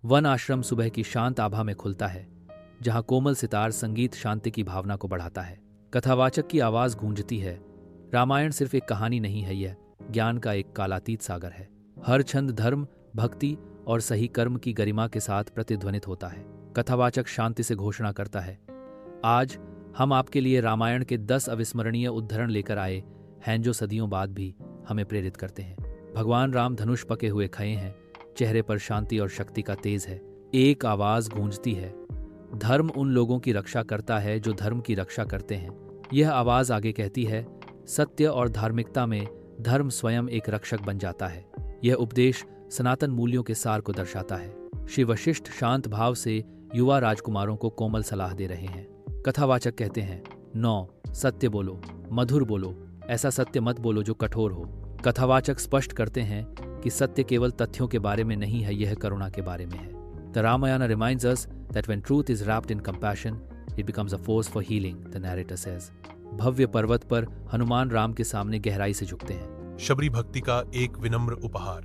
One आश्रम सुबह की शांत आभा में खुलता है, जहां कोमल सितार संगीत शांति की भावना को बढ़ाता है। कथावाचक की आवाज गूंजती है, रामायण सिर्फ एक कहानी नहीं है, यह ज्ञान का एक कालातीत सागर है। हर छंद धर्म, भक्ति और सही कर्म की गरिमा के साथ प्रतिध्वनित होता है। कथावाचक शांति से घोषणा करता है, आज हम आपके लिए रामायण के 10 अविस्मरणीय उद्धरण लेकर आए हैं जो सदियों बाद भी हमें प्रेरित करते हैं। भगवान राम धनुष पके हुए खड़े हैं, चेहरे पर शांति और शक्ति का तेज है। एक आवाज गूंजती है, धर्म उन लोगों की रक्षा करता है जो धर्म की रक्षा करते हैं। यह आवाज आगे कहती है, सत्य और धार्मिकता में धर्म स्वयं एक रक्षक बन जाता है। यह उपदेश सनातन मूल्यों के सार को दर्शाता है। श्री वशिष्ठ शांत भाव से युवा राजकुमारों को कोमल सलाह दे रहे हैं। कथावाचक कहते हैं, 9 सत्य बोलो, मधुर बोलो, ऐसा सत्य मत बोलो जो कठोर हो। कथावाचक स्पष्ट करते हैं कि सत्य केवल तथ्यों के बारे में नहीं है, यह करुणा के बारे में है। The Ramayana reminds us that when truth is wrapped in compassion, it becomes a force for healing, the narrator says. भव्य पर्वत पर हनुमान राम के सामने गहराई से झुकते हैं। शबरी भक्ति का एक विनम्र उपहार,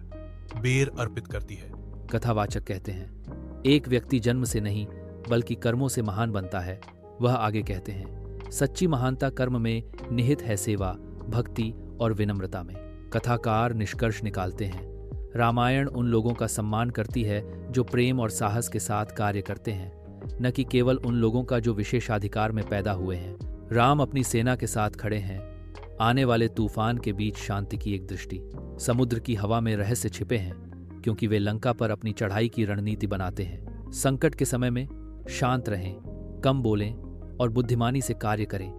बेर अर्पित करती है। कथावाचक कहते हैं, एक व्यक्ति जन्म से नहीं बल्कि कर्मों से महान बनता है। वह आगे कहते हैं, सच्ची महानता कर्म में निहित है, सेवा, भक्ति और विनम्रता में। कथाकार निष्कर्ष निकालते हैं, रामायण उन लोगों का सम्मान करती है जो प्रेम और साहस के साथ कार्य करते हैं, न कि केवल उन लोगों का जो विशेषाधिकार में पैदा हुए हैं। राम अपनी सेना के साथ खड़े हैं, आने वाले तूफान के बीच शांति की एक दृष्टि। समुद्र की हवा में रहस्य छिपे हैं, क्योंकि वे लंका पर अपनी चढ़ाई की रणनीति बनाते हैं। संकट के समय में शांत रहें, कम बोलें और बुद्धिमानी से कार्य करें।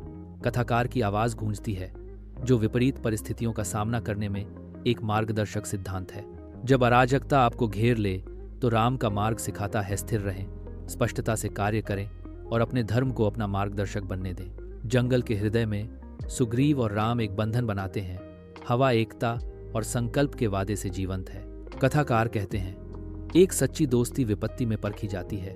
कथाकार की आवाज गूंजती है, जो विपरीत परिस्थितियों का सामना करने में एक मार्गदर्शक सिद्धांत है। जब अराजकता आपको घेर ले तो राम का मार्ग सिखाता है, स्थिर रहें, स्पष्टता से कार्य करें और अपने धर्म को अपना मार्गदर्शक बनने दें। जंगल के हृदय में सुग्रीव और राम एक बंधन बनाते हैं। हवा एकता और संकल्प के वादे से जीवंत है। कथाकार कहते हैं, एक सच्ची दोस्ती विपत्ति में परखी जाती है,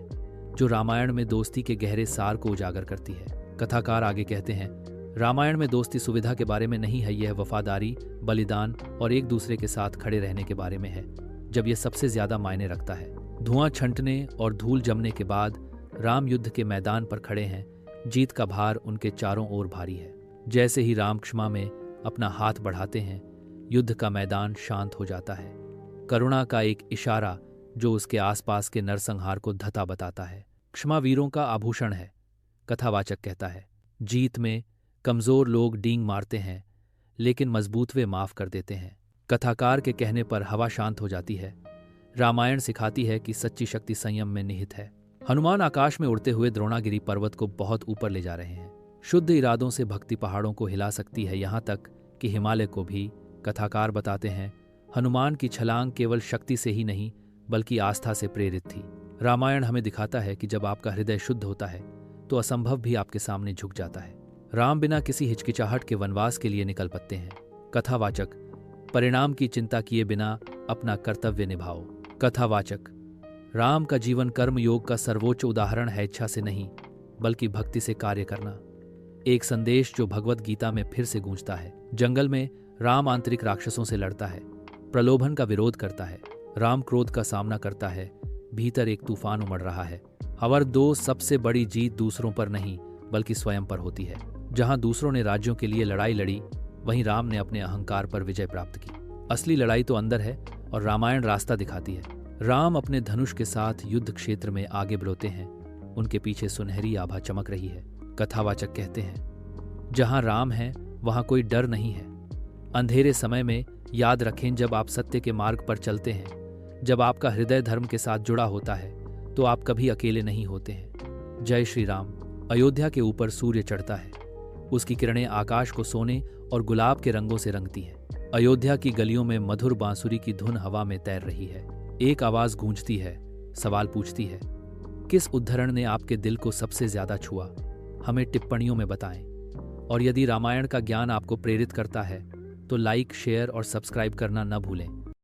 जो रामायण में दोस्ती के गहरे सार को उजागर करती है। कथाकार आगे कहते हैं, रामायण में दोस्ती सुविधा के बारे में नहीं है, यह वफादारी, बलिदान और एक दूसरे के साथ खड़े रहने के बारे में है, जब यह सबसे ज्यादा मायने रखता है। धुआं छंटने और धूल जमने के बाद राम युद्ध के मैदान पर खड़े हैं। जीत का भार उनके चारों ओर भारी है। जैसे ही राम क्षमा में अपना हाथ बढ़ाते हैं, युद्ध का मैदान शांत हो जाता है। करुणा का एक इशारा जो उसके आसपास के नरसंहार को धता बताता है। क्षमा वीरों का आभूषण है। कथावाचक कहता है, जीत में कमजोर लोग डींग मारते हैं, लेकिन मजबूत वे माफ कर देते हैं। कथाकार के कहने पर हवा शांत हो जाती है। रामायण सिखाती है कि सच्ची शक्ति संयम में निहित है। हनुमान आकाश में उड़ते हुए द्रोणागिरी पर्वत को बहुत ऊपर ले जा रहे हैं। शुद्ध इरादों से भक्ति पहाड़ों को हिला सकती है, यहाँ तक कि हिमालय को भी। कथाकार बताते हैं, हनुमान की छलांग केवल शक्ति से ही नहीं बल्कि आस्था से प्रेरित थी। रामायण हमें दिखाता है कि जब आपका हृदय शुद्ध होता है तो असंभव भी आपके सामने झुक जाता है। राम बिना किसी हिचकिचाहट के वनवास के लिए निकल पड़ते हैं। कथावाचक, परिणाम की चिंता किए बिना अपना कर्तव्य निभाओ। कथावाचक, राम का जीवन कर्म योग का सर्वोच्च उदाहरण है, इच्छा से नहीं बल्कि भक्ति से कार्य करना। एक संदेश जो भगवत गीता में फिर से गूंजता है। जंगल में राम आंतरिक राक्षसों से लड़ता है, प्रलोभन का विरोध करता है। राम क्रोध का सामना करता है, भीतर एक तूफान उमड़ रहा है। हवर 2 सबसे बड़ी जीत दूसरों पर नहीं बल्कि स्वयं पर होती है। जहां दूसरों ने राज्यों के लिए लड़ाई लड़ी, वहीं राम ने अपने अहंकार पर विजय प्राप्त की। असली लड़ाई तो अंदर है और रामायण रास्ता दिखाती है। राम अपने धनुष के साथ युद्ध क्षेत्र में आगे बढ़ते हैं, उनके पीछे सुनहरी आभा चमक रही है। कथावाचक कहते हैं, जहां राम है वहां कोई डर नहीं है। अंधेरे समय में याद रखें, जब आप सत्य के मार्ग पर चलते हैं, जब आपका हृदय धर्म के साथ जुड़ा होता है, तो आप कभी अकेले नहीं होते हैं। जय श्री राम। अयोध्या के ऊपर सूर्य चढ़ता है, उसकी किरणें आकाश को सोने और गुलाब के रंगों से रंगती हैं। अयोध्या की गलियों में मधुर बांसुरी की धुन हवा में तैर रही है। एक आवाज गूंजती है, सवाल पूछती है, किस उद्धरण ने आपके दिल को सबसे ज्यादा छुआ? हमें टिप्पणियों में बताएं। और यदि रामायण का ज्ञान आपको प्रेरित करता है तो लाइक, शेयर और सब्सक्राइब करना न भूलें।